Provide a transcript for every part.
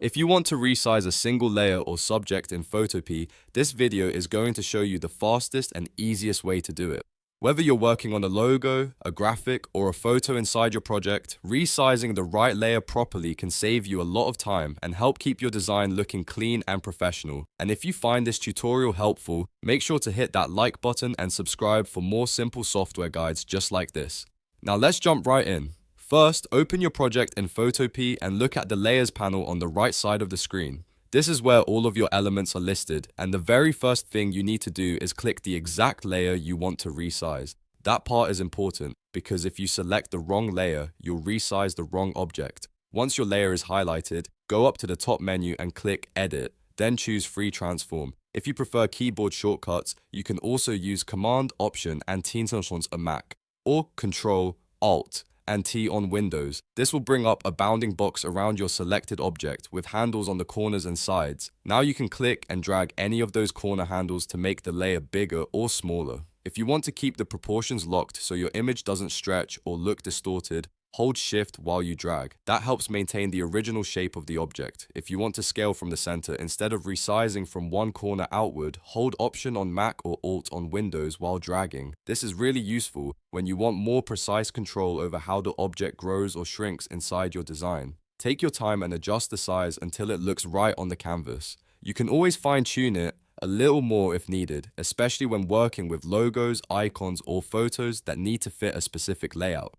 If you want to resize a single layer or subject in Photopea, this video is going to show you the fastest and easiest way to do it. Whether you're working on a logo, a graphic, or a photo inside your project, resizing the right layer properly can save you a lot of time and help keep your design looking clean and professional. And if you find this tutorial helpful, make sure to hit that like button and subscribe for more simple software guides just like this. Now let's jump right in. First, open your project in Photopea and look at the Layers panel on the right side of the screen. This is where all of your elements are listed, and the very first thing you need to do is click the exact layer you want to resize. That part is important, because if you select the wrong layer, you'll resize the wrong object. Once your layer is highlighted, go up to the top menu and click Edit, then choose Free Transform. If you prefer keyboard shortcuts, you can also use Command, Option, and T on Mac, or Control, Alt, and T on Windows. This will bring up a bounding box around your selected object with handles on the corners and sides. Now you can click and drag any of those corner handles to make the layer bigger or smaller. If you want to keep the proportions locked so your image doesn't stretch or look distorted, hold Shift while you drag. That helps maintain the original shape of the object. If you want to scale from the center, instead of resizing from one corner outward, hold Option on Mac or Alt on Windows while dragging. This is really useful when you want more precise control over how the object grows or shrinks inside your design. Take your time and adjust the size until it looks right on the canvas. You can always fine-tune it a little more if needed, especially when working with logos, icons, or photos that need to fit a specific layout.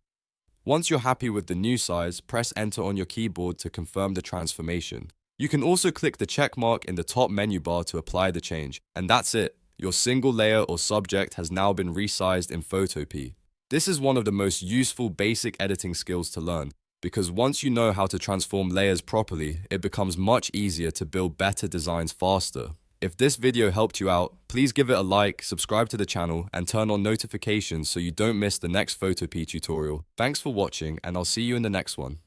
Once you're happy with the new size, press Enter on your keyboard to confirm the transformation. You can also click the check mark in the top menu bar to apply the change. And that's it. Your single layer or subject has now been resized in Photopea. This is one of the most useful basic editing skills to learn, because once you know how to transform layers properly, it becomes much easier to build better designs faster. If this video helped you out, please give it a like, subscribe to the channel, and turn on notifications so you don't miss the next Photopea tutorial. Thanks for watching, and I'll see you in the next one.